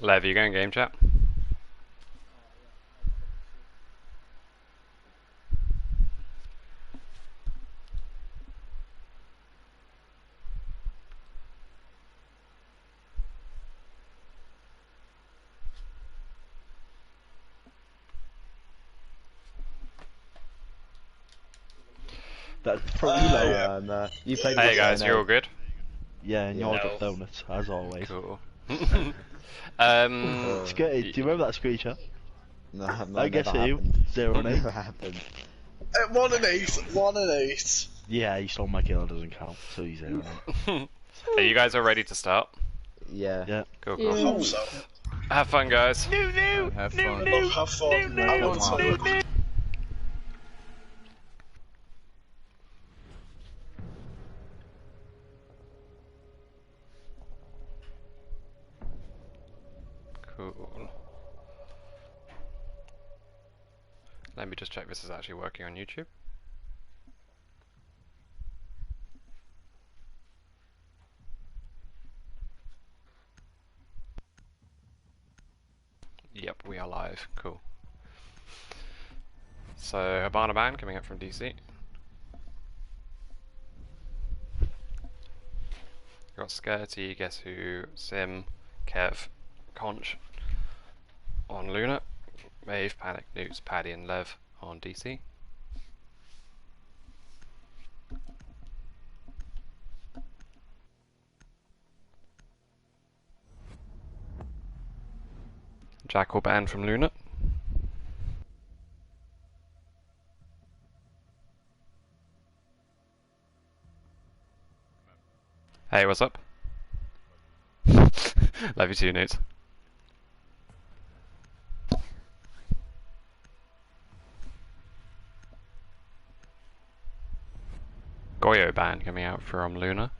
Lev, you going game chat? That's probably low. And you played Hey with guys, Sky you're now. all good? Yeah, and Yeah. yours got donuts, as always. Cool. Skitty, do you remember that screenshot? No, I never guess you. happened. 0 and 8. Never happened. 1 and 8, 1 and 8. Yeah, you stole my kill, doesn't count, so he's 0 and 8. Are you guys all ready to start? Yeah. Yeah. Cool, I cool. hope so. Have fun, guys. Have fun. I love have fun. I would too. Cool. Let me just check this is actually working on YouTube. Yep, we are live. Cool. So, Habana Band coming up from DC. Got Skirty, Guess Who, Sim, Kev, Conch on Luna, Maeve, Panic, Newts, Paddy and Lev on DC. Jackal Band from Luna. Hey, what's up? Love you too, Newt. GOYO Band coming out from Luna.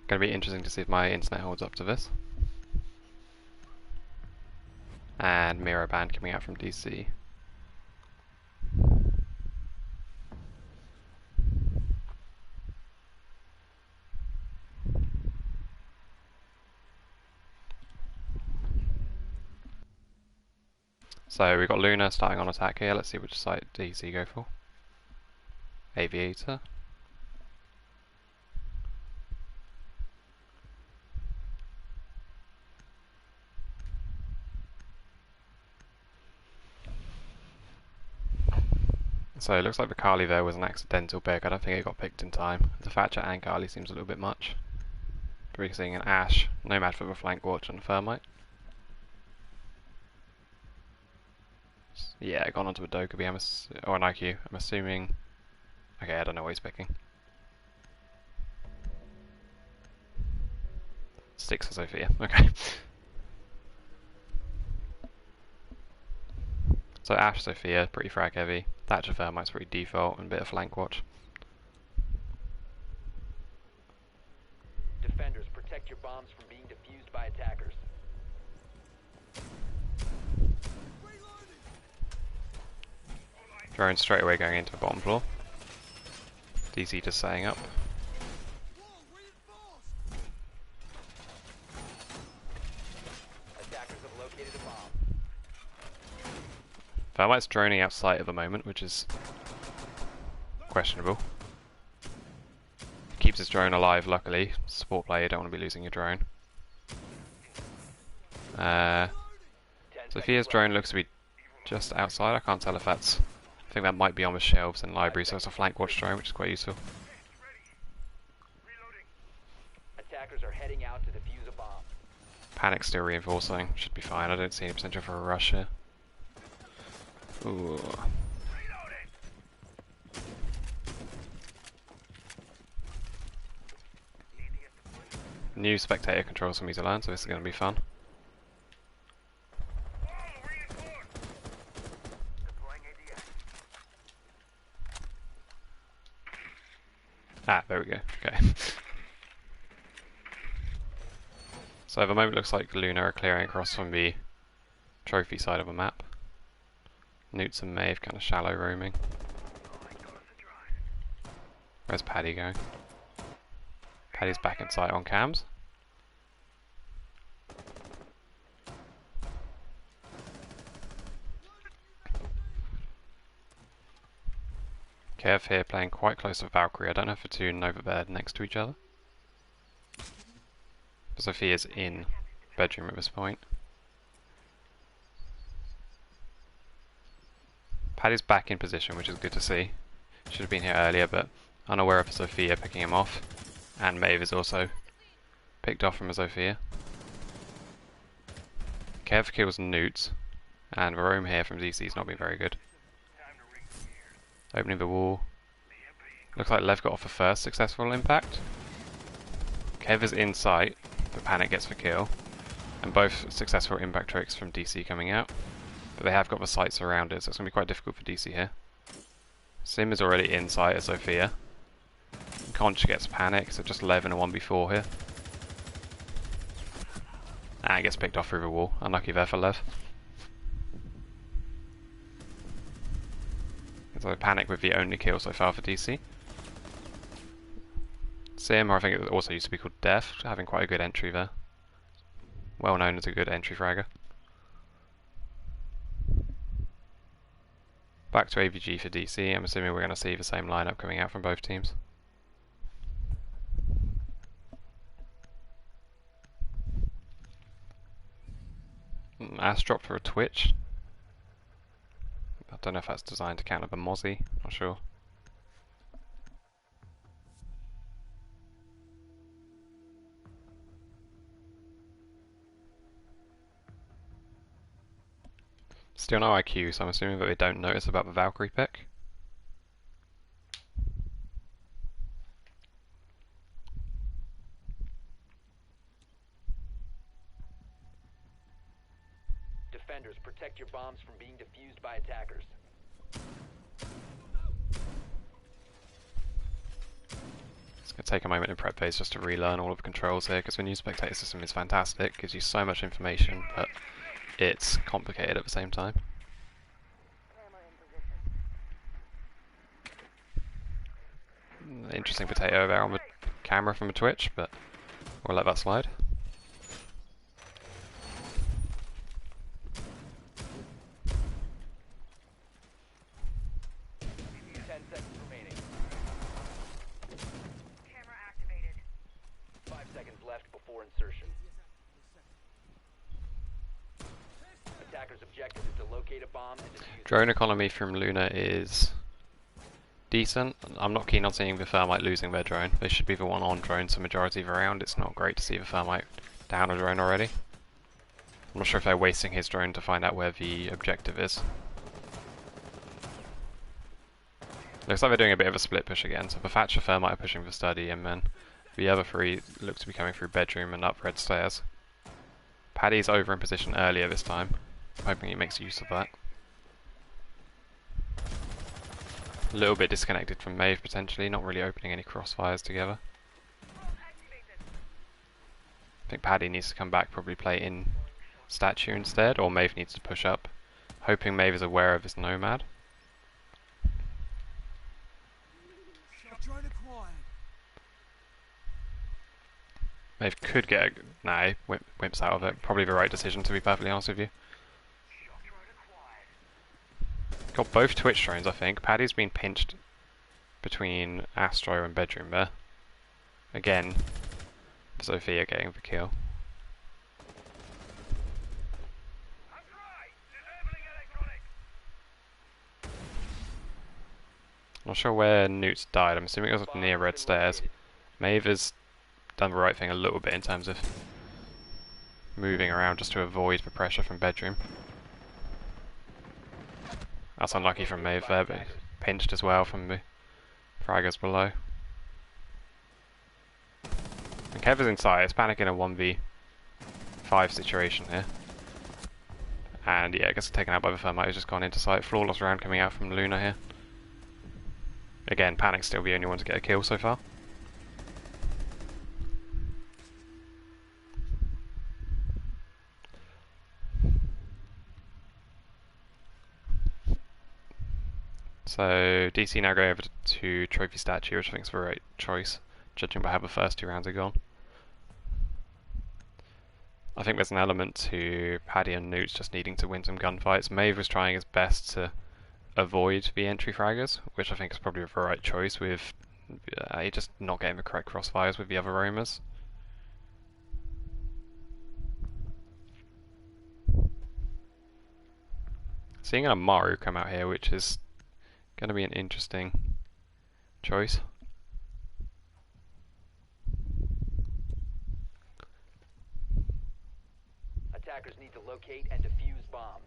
Gonna be interesting to see if my internet holds up to this. And Miro Band coming out from DC. So we've got Luna starting on attack here. Let's see which site DC go for. Aviator. So it looks like the Kali there was an accidental pick. I don't think it got picked in time. The Thatcher and Kali seems a little bit much. We're seeing an Ash, Nomad for the flank watch and Thermite. Yeah, gone onto a Dokkaebi, or an IQ. I'm assuming. Okay, I don't know what he's picking. Sticks for Sophia. Okay. So Ash, Sophia, pretty frag heavy. Thatcher Thermite's pretty default and a bit of flank watch. Defenders, protect your bombs from being defused by attackers. Drone straight away going into the bottom floor. DC just setting up. Attackers have located a bomb. Thermite's droning out sight at the moment, which is questionable. Keeps his drone alive, luckily. Support player, you don't want to be losing your drone. Sophia's drone looks to be just outside. I can't tell if that's... I think that might be on the shelves in library, so it's a flank watch drone, which is quite useful. Attackers are heading out to defuse a bomb. Panic's still reinforcing, should be fine. I don't see any potential for a rush here. Ooh. New spectator controls for me to learn, so this is going to be fun. Ah, there we go. Okay. So at the moment it looks like Luna are clearing across from the trophy side of the map. Newts and Maeve kind of shallow roaming. Where's Paddy going? Paddy's back in sight on cams. Kev here playing quite close to Valkyrie. I don't know if the two Nova bed next to each other. But Sophia's in bedroom at this point. Paddy's back in position, which is good to see. Should have been here earlier, but unaware of Sophia picking him off. And Maeve is also picked off from Sophia. Kev kills Newt, and Rome here from DC's not been very good. Opening the wall. Looks like Lev got off the first successful impact. Kev is in sight, but Panic gets the kill. And both successful impact tricks from DC coming out. But they have got the sights around it, so it's going to be quite difficult for DC here. Sim is already in sight as Sophia. Conch gets Panic, so just Lev in a 1v4 here. And gets picked off through the wall. Unlucky there for Lev. So Panic with the only kill so far for DC. Sim, or I think it also used to be called Death, having quite a good entry there. Well known as a good entry fragger. Back to AVG for DC. I'm assuming we're going to see the same lineup coming out from both teams. Ass drop for a Twitch. I don't know if that's designed to counter the Mozzie, not sure. Still no IQ, so I'm assuming that they don't notice about the Valkyrie pick. Defenders, protect your bombs from being defused by attackers. It's going to take a moment in prep phase just to relearn all of the controls here, because the new spectator system is fantastic, gives you so much information, but it's complicated at the same time. Interesting potato there on the camera from a Twitch, but we'll let that slide. Drone economy from Luna is decent. I'm not keen on seeing the Thermite losing their drone. They should be the one on drones the majority of the round. It's not great to see the Thermite down a drone already. I'm not sure if they're wasting his drone to find out where the objective is. Looks like they're doing a bit of a split push again, so the Thatcher Thermite are pushing the study, and then the other three look to be coming through bedroom and up red stairs. Paddy's over in position earlier this time. I'm hoping he makes use of that. A little bit disconnected from Maeve potentially, not really opening any crossfires together. I think Paddy needs to come back, probably play in statue instead, or Maeve needs to push up. Hoping Maeve is aware of his Nomad. Maeve could get a... nah, wimps out of it. Probably the right decision, to be perfectly honest with you. Got both Twitch drones, I think. Paddy's been pinched between Astro and bedroom there. Again, Sophia getting the kill. Not sure where Newt died. I'm assuming it was near red stairs. Maeve has done the right thing a little bit in terms of moving around just to avoid the pressure from bedroom. That's unlucky from Maeve there, but pinched as well from the fraggers below. And Kev is inside. It's panicking a 1v5 situation here. And yeah, it gets taken out by the Thermite who's just gone into sight. Flawless round coming out from Luna here. Again, Panic's still the only one to get a kill so far. So DC now going over to Trophy Statue, which I think is the right choice. judging by how the first 2 rounds are gone. I think there's an element to Paddy and Newts just needing to win some gunfights. Maeve was trying his best to avoid the entry fraggers, which I think is probably the right choice with just not getting the correct crossfires with the other roamers. Seeing an Amaru come out here, which is going to be an interesting choice. Attackers need to locate and defuse bombs.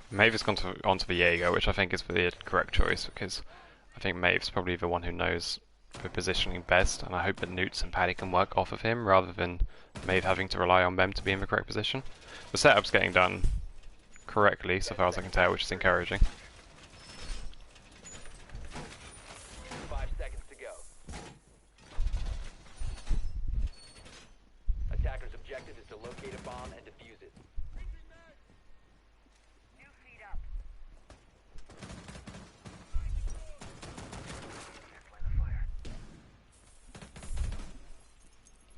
Maeve has gone onto the Jaeger, which I think is the correct choice, because I think Maeve's probably the one who knows the positioning best, and I hope that Newts and Paddy can work off of him rather than Maeve having to rely on them to be in the correct position. The setup's getting done correctly, so far as I can tell, which is encouraging. 5 seconds to go. Attacker's objective is to locate a bomb and defuse it.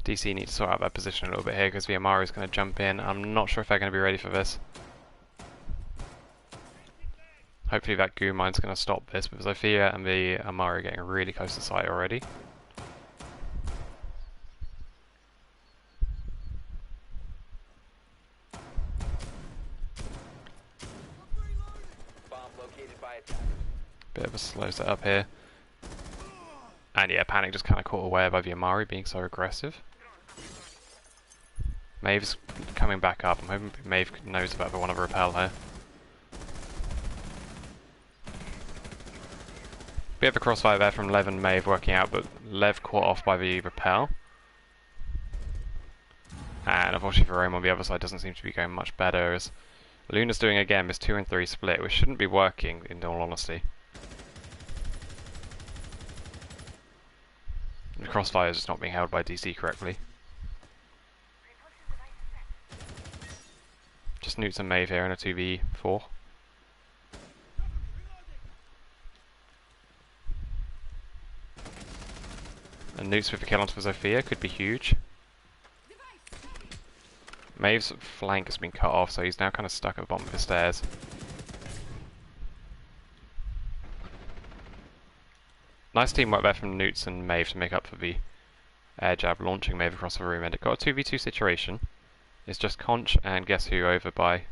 DC needs to sort out that position a little bit here because the Amaru is going to jump in. I'm not sure if they're going to be ready for this. Hopefully that goo mine's going to stop this, but Zofia and the Amaru are getting really close to site already. Bomb located by attackers. Bit of a slow setup here. And yeah, Panic just kind of caught away by the Amaru being so aggressive. Maeve's coming back up. I'm hoping Maeve knows about the one of repel here. Bit of a crossfire there from Lev and Maeve working out, but Lev caught off by the repel. And unfortunately for Rome on the other side doesn't seem to be going much better, as Luna's doing again this 2 and 3 split, which shouldn't be working in all honesty. The crossfire is just not being held by DC correctly. Just Newts and Maeve here in a 2v4. And Newts with the kill onto Zofia could be huge. Maeve's flank has been cut off, so he's now kind of stuck at the bottom of the stairs. Nice teamwork there from Newts and Maeve to make up for the air jab launching Maeve across the room, and it got a 2v2 situation. It's just Conch and guess who over by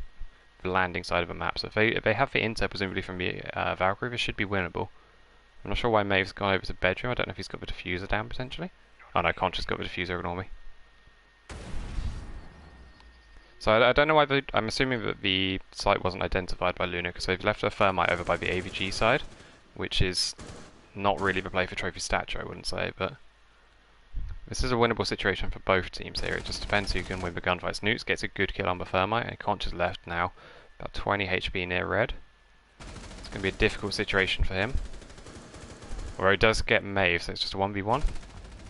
the landing side of the map. So if they have the intel presumably from the Valkyrie, this should be winnable. I'm not sure why Maeve's gone over to bedroom. I don't know if he's got the diffuser down potentially. Oh no, Conch has got the diffuser, ignore me. So I don't know why I'm assuming that the site wasn't identified by Luna because they've left a thermite over by the AVG side, which is not really the play for trophy stature, I wouldn't say, but this is a winnable situation for both teams here. It just depends who can win the gunfights. Newts gets a good kill on the thermite, and Conch is left now about 20 HP near red. It's going to be a difficult situation for him. Although he does get Maeve, so it's just a 1v1.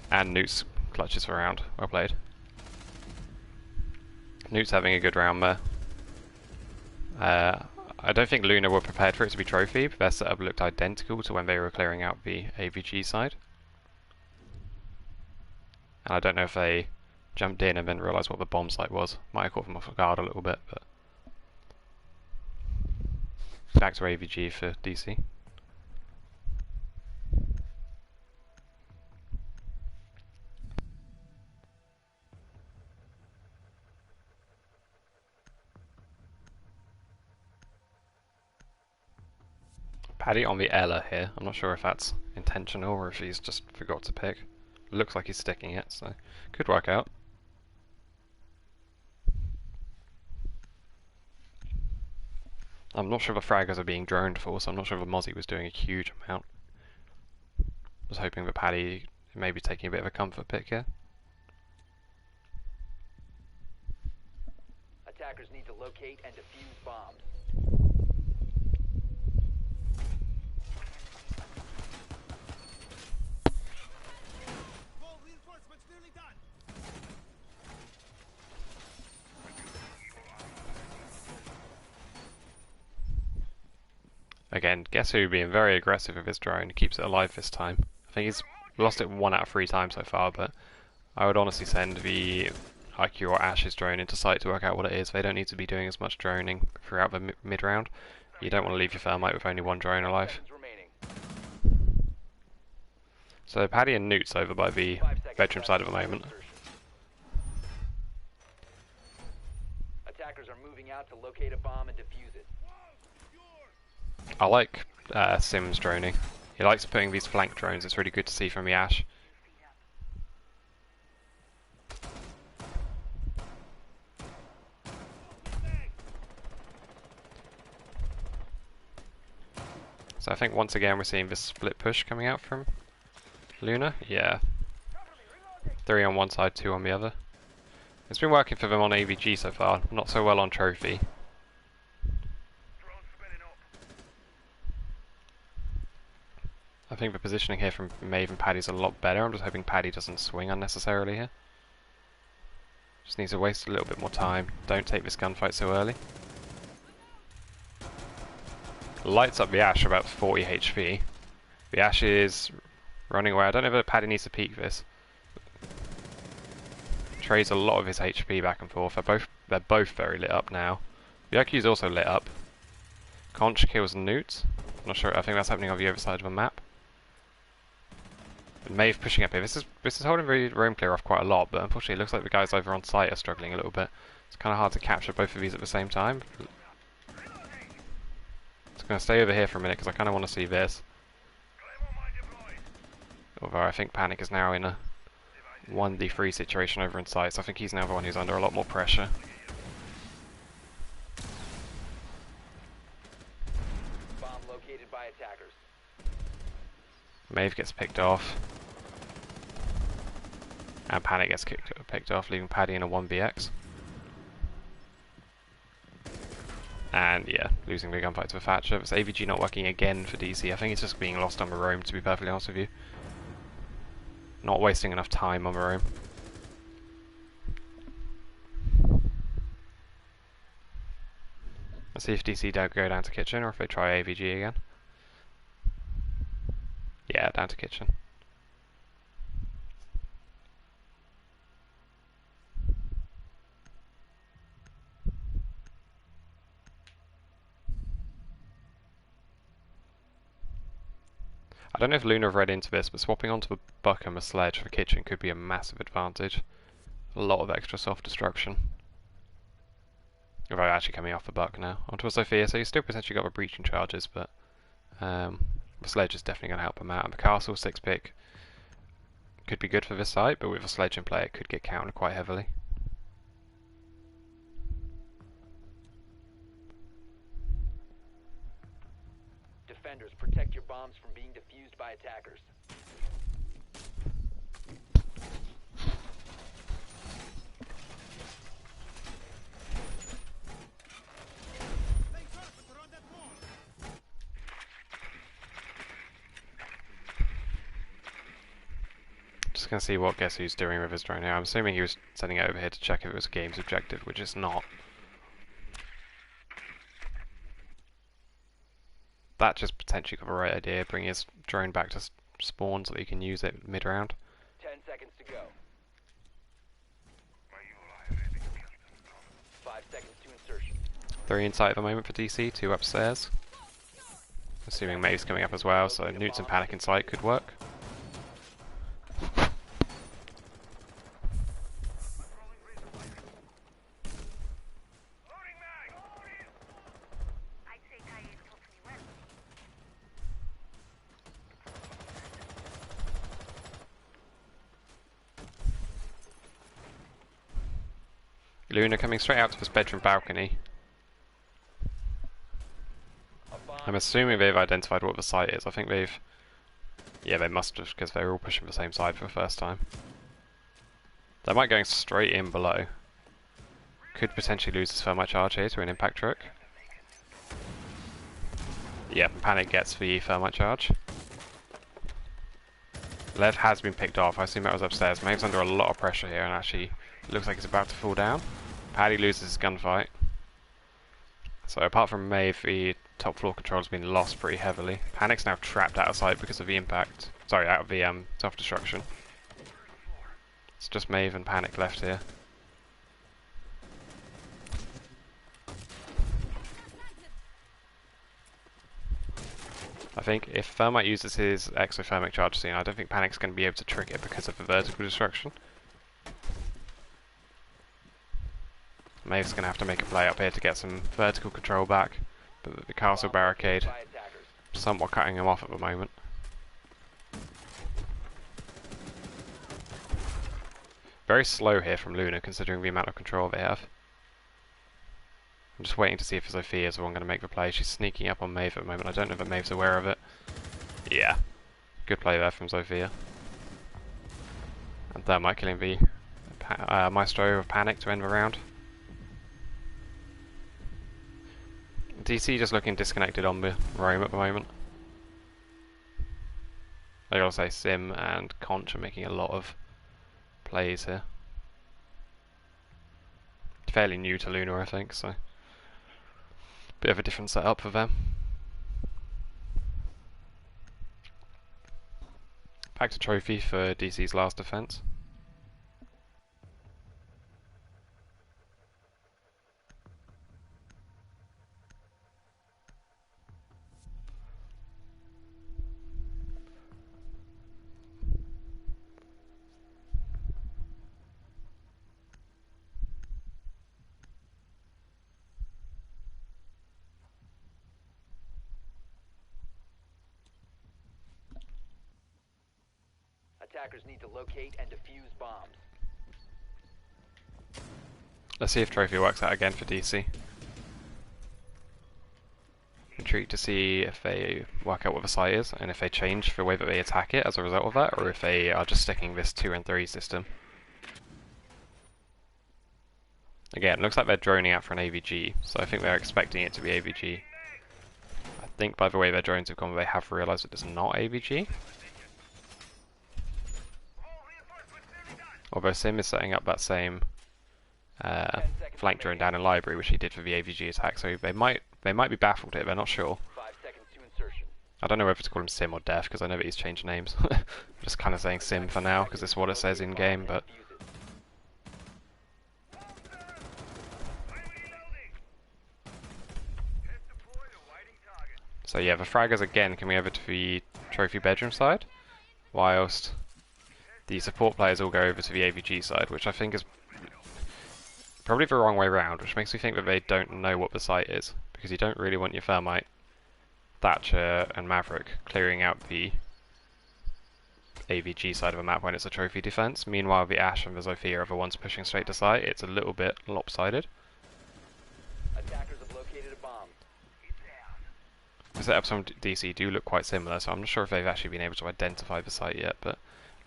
And Newts clutches for a round. Well played. Newts having a good round there. I don't think Luna were prepared for it to be trophy, but their setup looked identical to when they were clearing out the AVG side. And I don't know if they jumped in and then realised what the bomb site was. Might have caught them off guard a little bit, but back to AVG for DC. Paddy on the Ella here. I'm not sure if that's intentional or if he's just forgot to pick. Looks like he's sticking it, so could work out. I'm not sure the fraggers are being droned for, so I'm not sure if Mozzie was doing a huge amount. I was hoping that Paddy may be taking a bit of a comfort pick here. Attackers need to locate and defuse bombs. Again, guess who being very aggressive with his drone, keeps it alive this time. I think he's lost it 1 out of 3 times so far, but I would honestly send the IQ or Ash's drone into site to work out what it is. They don't need to be doing as much droning throughout the mid-round. You don't want to leave your thermite with only 1 drone alive. Seconds remaining. So Paddy and Newt's over by the 5 seconds bedroom left side at the until moment. insertion. Attackers are moving out to locate a bomb and defuse it. I like Sim's droning. He likes putting these flank drones, it's really good to see from the Ash. So I think once again we're seeing this split push coming out from Luna. Yeah. 3 on one side, 2 on the other. It's been working for them on AVG so far, not so well on Trophy. I think the positioning here from Maeve and Paddy's a lot better. I'm just hoping Paddy doesn't swing unnecessarily here. Just needs to waste a little bit more time. Don't take this gunfight so early. Lights up the Ash about 40 HP. The Ash is running away. I don't know if Paddy needs to peek this. Trades a lot of his HP back and forth. They're both very lit up now. The IQ is also lit up. Conch kills Newt. I'm not sure. I think that's happening on the other side of the map. And Maeve pushing up here. This is holding the roam clear off quite a lot, but unfortunately it looks like the guys over on site are struggling a little bit. It's kind of hard to capture both of these at the same time. I'm going to stay over here for a minute because I kind of want to see this. Although I think Panic is now in a 1v3 situation over in site, so I think he's now the one who's under a lot more pressure. Bomb located by attackers. Maeve gets picked off. And Panic gets picked off, leaving Paddy in a 1vx. And yeah, losing the gunfight to a Thatcher. It's AVG not working again for DC. I think it's just being lost on the roam, to be perfectly honest with you. Not wasting enough time on the roam. Let's see if DC don't go down to kitchen or if they try AVG again. Yeah, down to kitchen. I don't know if Luna have read into this, but swapping onto the buck and the sledge for kitchen could be a massive advantage. A lot of extra soft destruction. Although actually coming off the buck now. Onto a Sophia, so you still potentially got the breaching charges, but the sledge is definitely going to help them out. And the castle 6-pick could be good for this site, but with a sledge in play it could get countered quite heavily. Defenders, protect your bombs from being defused by attackers. Just going to see what guess who's doing with his drone here. I'm assuming he was sending it over here to check if it was a game's objective, which it's not. That just potentially got the right idea, bring his drone back to spawn so that he can use it mid-round. 10 seconds to go. 5 seconds to insertion. 3 inside at the moment for DC, 2 upstairs. Assuming Maeve's coming up as well, so Newts and Panic in sight could work. Luna coming straight out to this bedroom balcony. I'm assuming they've identified what the site is. I think they've... Yeah, they must have, because they're all pushing the same side for the first time. They might going straight in below. Could potentially lose this thermite charge here to an impact truck. Yeah, Panic gets the thermite charge. Lev has been picked off. I assume that was upstairs. Maeve's under a lot of pressure here and actually looks like he's about to fall down. Paddy loses his gunfight. So apart from Maeve, the top floor control has been lost pretty heavily. Panic's now trapped out of sight because of the impact. Sorry, out of the self-destruction. It's just Maeve and Panic left here. I think if Thermite uses his exothermic charge scene, I don't think Panic's going to be able to trick it because of the vertical destruction. Maeve's going to have to make a play up here to get some vertical control back, but the castle barricade somewhat cutting him off at the moment. Very slow here from Luna considering the amount of control they have. I'm just waiting to see if Sophia is the one going to make the play. She's sneaking up on Maeve at the moment. I don't know if Maeve's aware of it. Yeah. Good play there from Sophia. And Thermite killing the Maestro of Panic to end the round. DC just looking disconnected on the roam at the moment. I gotta say Sim and Conch are making a lot of plays here. Fairly new to Luna, I think, so bit of a different setup for them. Back to trophy for DC's last defense. Attackers need to locate and defuse bombs. Let's see if trophy works out again for DC. Intrigued to see if they work out what the site is and if they change the way that they attack it as a result of that, or if they are just sticking this 2 and 3 system. Again, looks like they're droning out for an AVG, so I think they're expecting it to be AVG. I think by the way their drones have gone, they have realised it is not AVG. Although Sim is setting up that same flank drone down in library, which he did for the AVG attack, so they might be baffled here. They're not sure. 5 seconds to insertion. I don't know whether to call him Sim or Def because I know that he's changed names. I'm just kind of saying Sim for now because it's what it says in game. But so yeah, the fraggers again coming over to the trophy bedroom side, whilst the support players all go over to the AVG side, which I think is probably the wrong way round, which makes me think that they don't know what the site is, because you don't really want your Thermite, Thatcher and Maverick clearing out the AVG side of a map when it's a trophy defense. Meanwhile, the Ash and the Zofia are the ones pushing straight to site. It's a little bit lopsided. Attackers have located a bomb. The setups on DC do look quite similar, so I'm not sure if they've actually been able to identify the site yet, but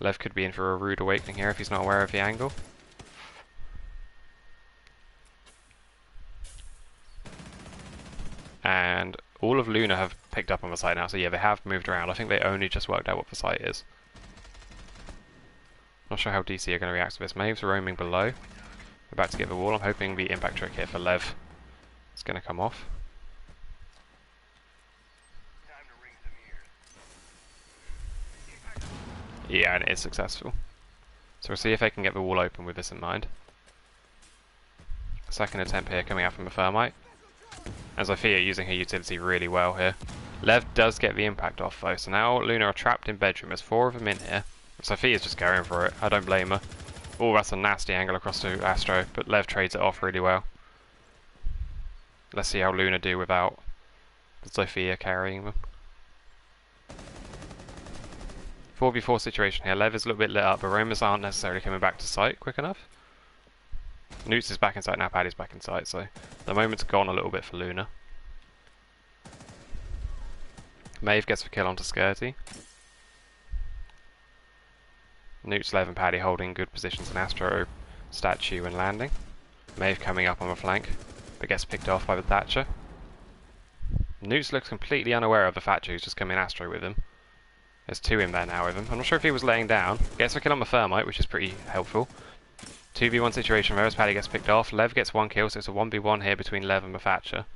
Lev could be in for a rude awakening here if he's not aware of the angle. And all of Luna have picked up on the site now, so yeah, they have moved around. I think they only just worked out what the site is. Not sure how DC are going to react to this. Maeve's roaming below. We're about to get the wall. I'm hoping the impact trick here for Lev is going to come off. Yeah, and it is successful. So we'll see if they can get the wall open with this in mind. Second attempt here coming out from the Thermite. And Zofia using her utility really well here. Lev does get the impact off though, so now Luna are trapped in bedroom. There's 4 of them in here. Sophia's just going for it. I don't blame her. Oh, that's a nasty angle across to Astro, but Lev trades it off really well. Let's see how Luna do without Zofia carrying them. 4v4 situation here. Lev is a little bit lit up, but Roamers aren't necessarily coming back to site quick enough. Newts is back in sight now, Paddy's back in sight, so the moment's gone a little bit for Luna. Maeve gets the kill onto Skirty. Newts, Lev and Paddy holding good positions in Astro, Statue and Landing. Maeve coming up on the flank, but gets picked off by the Thatcher. Newts looks completely unaware of the Thatcher who's just come in Astro with him. There's 2 in there now with him. I'm not sure if he was laying down. Gets a kill on the Thermite, which is pretty helpful. 2v1 situation, whereas Paddy gets picked off. Lev gets 1 kill, so it's a 1v1 here between Lev and the Thatcher.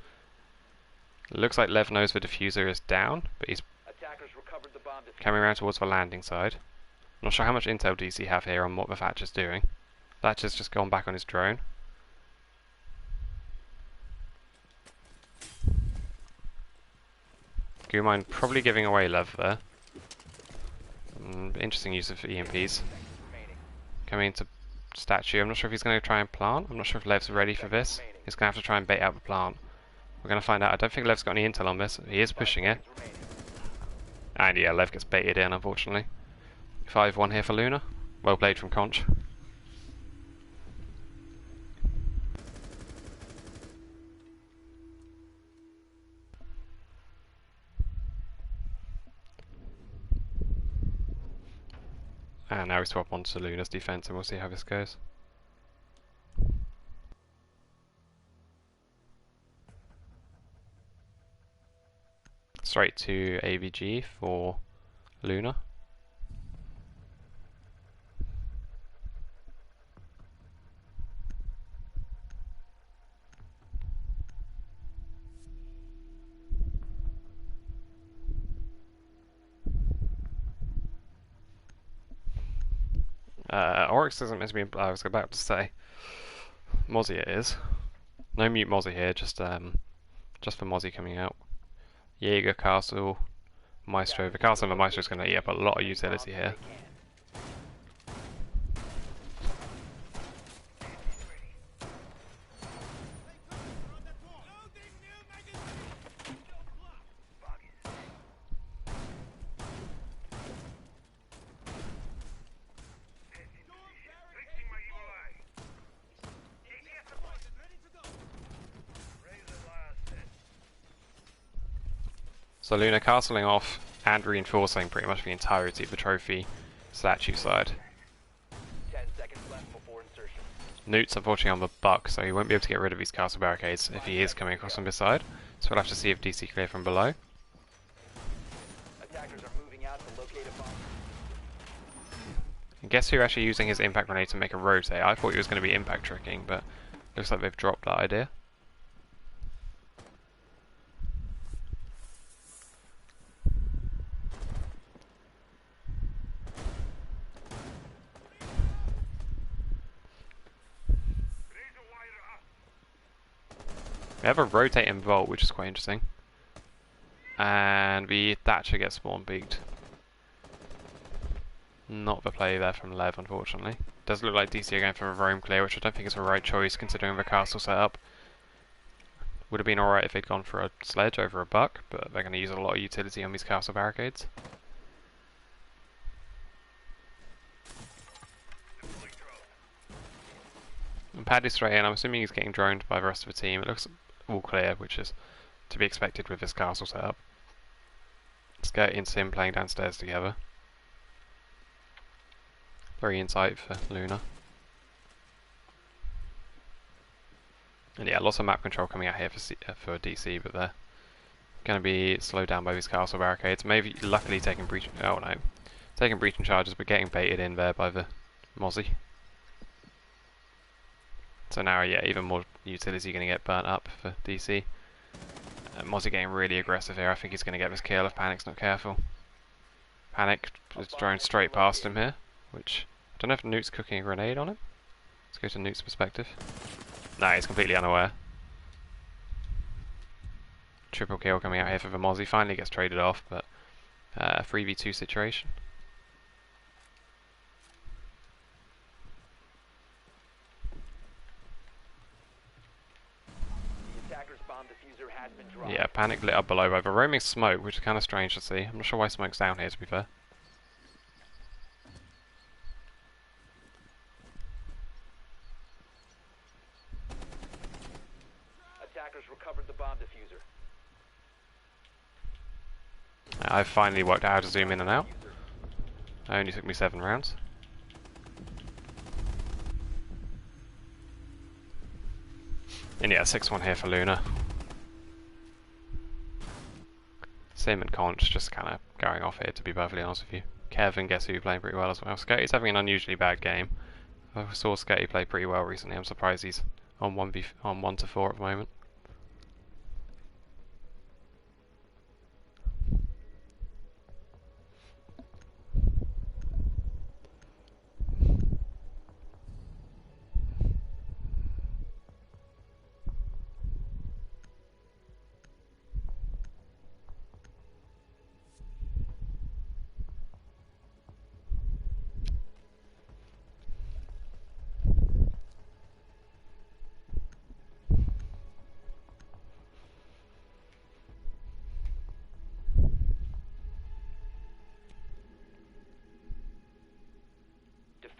It looks like Lev knows the diffuser is down, but he's Attackers recovered the bomb diffuser. coming around towards the landing side. Not sure how much intel DC have here on what the Thatcher's doing. Thatcher's just gone back on his drone. Gumine probably giving away Lev there. Interesting use of EMPs. Coming into statue. I'm not sure if he's going to try and plant. I'm not sure if Lev's ready for this. He's going to have to try and bait out the plant. We're going to find out. I don't think Lev's got any intel on this. He is pushing it. And yeah, Lev gets baited in, unfortunately. 5-1 here for Luna. Well played from Conch. And now we swap onto Luna's defense and we'll see how this goes. Straight to AVG for Luna. Oryx isn't meant to be. I was about to say, Mozzie it is. No mute Mozzie here, just for Mozzie coming out. Jaeger, Castle, Maestro. The Castle and the Maestro is going to eat up a lot of utility here. So Luna castling off and reinforcing pretty much the entirety of the trophy statue side. 10 seconds left before insertion. Newt's unfortunately on the buck, so he won't be able to get rid of these castle barricades if he is coming across on this side. So we'll have to see if DC clear from below. Attackers are moving out to locate a bomb. And guess who actually using his impact grenade to make a rotate? I thought he was going to be impact tricking, but looks like they've dropped that idea. We have a rotating vault, which is quite interesting. And the Thatcher gets spawn peaked. Not the play there from Lev, unfortunately. Does look like DC are going for a roam clear, which I don't think is the right choice considering the castle setup. Would have been alright if they'd gone for a sledge over a buck, but they're going to use a lot of utility on these castle barricades. And Paddy's straight in. I'm assuming he's getting droned by the rest of the team. It looks all clear, which is to be expected with this castle setup. Skirt and Sim playing downstairs together. Very insight for Luna. And yeah, lots of map control coming out here for DC, but they're going to be slowed down by these castle barricades. Maybe luckily taking breach. Oh no, taking breaching charges, but getting baited in there by the Mozzie. So now, yeah, even more utility going to get burnt up for DC. Mozzie getting really aggressive here. I think he's going to get this kill if Panic's not careful. Panic is thrown straight past him here, which I don't know if Newt's cooking a grenade on him. Let's go to Newt's perspective. No, he's completely unaware. Triple kill coming out here for the Mozzie. Finally gets traded off, but 3v2 situation. Yeah, Panic lit up below by the roaming smoke, which is kind of strange to see. I'm not sure why smoke's down here, to be fair. Attackers recovered the bomb diffuser. I've finally worked out how to zoom in and out. It only took me 7 rounds. And yeah, 6-1 here for Luna. Sim and Conch just kind of going off here, to be perfectly honest with you. Kevin, guess who, playing pretty well as well. Sketty's having an unusually bad game. I saw Sketty play pretty well recently. I'm surprised he's on 1 to 4 at the moment.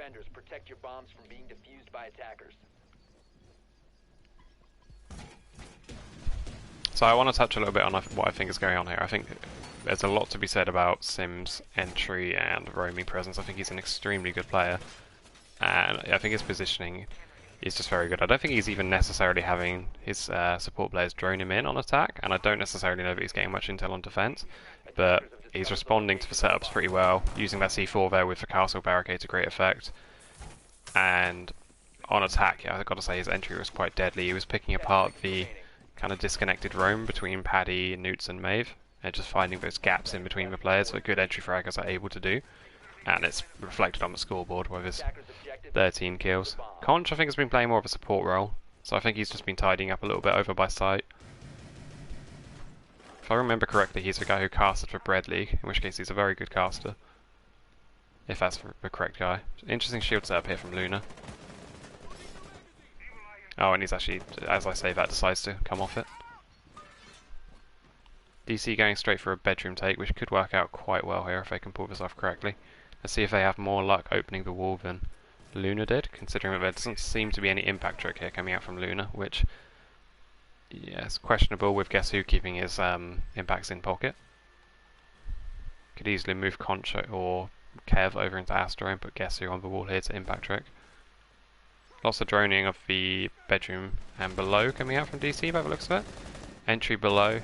defenders. Protect your bombs from being defused by attackers. So I want to touch a little bit on what I think is going on here. I think there's a lot to be said about Sim's entry and roaming presence. I think he's an extremely good player, and I think his positioning is just very good. I don't think he's even necessarily having his support players drone him in on attack, and I don't necessarily know that he's getting much intel on defense, but he's responding to the setups pretty well, using that C4 there with the castle barricade to great effect. And on attack, yeah, I've got to say his entry was quite deadly. He was picking apart the kind of disconnected roam between Paddy, Newts and Maeve, and just finding those gaps in between the players that good entry fraggers are able to do. And it's reflected on the scoreboard with his 13 kills. Conch, I think, has been playing more of a support role, so I think he's just been tidying up a little bit over by site. If I remember correctly, he's the guy who casted for Bread League, in which case he's a very good caster. If that's the correct guy. Interesting shield setup here from Luna. Oh, and he's actually, as I say that, decides to come off it. DC going straight for a bedroom take, which could work out quite well here if they can pull this off correctly. Let's see if they have more luck opening the wall than Luna did, considering that there doesn't seem to be any impact trick here coming out from Luna, which, yeah, it's questionable with Guess Who keeping his impacts in pocket. Could easily move Concha or Kev over into Astro and put Guess Who on the wall here to impact trick. Lots of droning of the bedroom and below coming out from DC by the looks of it. Entry below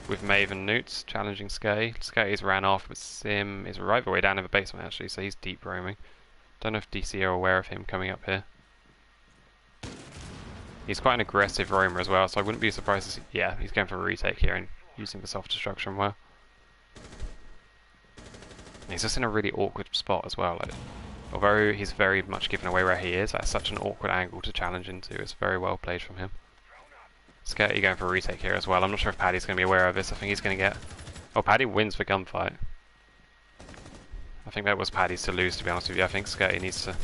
with Maeve and Newts challenging Skay. Skay's ran off, but Sim is right the way down in the basement actually, so he's deep roaming. Don't know if DC are aware of him coming up here. He's quite an aggressive roamer as well, so I wouldn't be surprised to see... Yeah, he's going for a retake here and using the self-destruction well. And he's just in a really awkward spot as well. Like, although he's very much given away where he is, that's such an awkward angle to challenge into. It's very well played from him. Sketty going for a retake here as well. I'm not sure if Paddy's going to be aware of this. I think he's going to get... Oh, Paddy wins the gunfight. I think that was Paddy's to lose, to be honest with you. I think Sketty needs to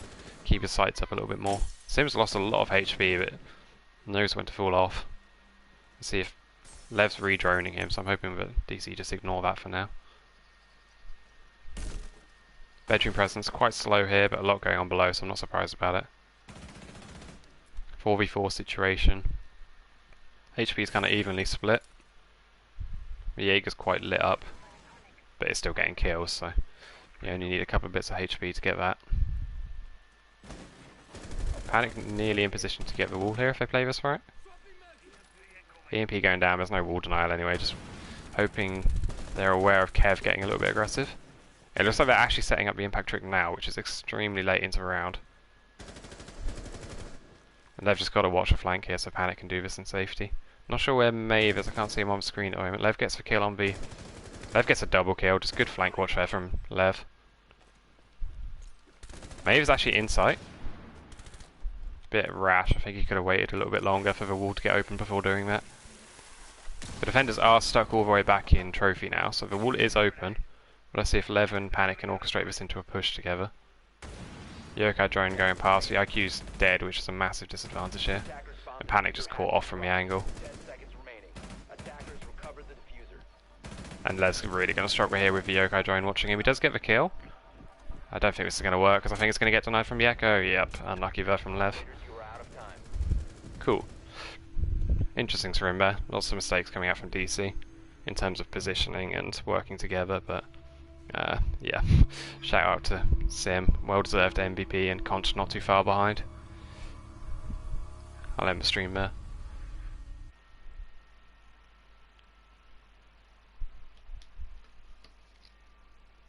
keep his sights up a little bit more. Sim's lost a lot of HP, but knows when to fall off. Let's see if Lev's re-droning him, so I'm hoping that DC just ignore that for now. Bedroom presence quite slow here, but a lot going on below, so I'm not surprised about it. 4v4 situation. HP is kind of evenly split. The Jaeger's quite lit up, but it's still getting kills, so you only need a couple of bits of HP to get that. Panic nearly in position to get the wall here if they play this right. EMP going down, there's no wall denial anyway, just hoping they're aware of Kev getting a little bit aggressive. It looks like they're actually setting up the impact trick now, which is extremely late into the round. And they've just got to watch a flank here so Panic can do this in safety. Not sure where Maeve is, I can't see him on the screen at the moment. Lev gets the kill on B. Lev gets a double kill, just good flank watch there from Lev. Maeve's actually in sight. Bit rash, I think he could have waited a little bit longer for the wall to get open before doing that. The defenders are stuck all the way back in Trophy now, so the wall is open. But let's see if Lev and Panic can orchestrate this into a push together. Yokai drone going past, the IQ's dead, which is a massive disadvantage here. And Panic just caught off from the angle. And Lev's really going to struggle here with the Yokai drone watching him. He does get the kill. I don't think this is going to work, because I think it's going to get denied from the Echo. Yep, unlucky there from Lev. Cool. Interesting scrim there. Lots of mistakes coming out from DC in terms of positioning and working together, but yeah. Shout out to Sim. Well deserved MVP and Conch not too far behind. I'll end the stream there.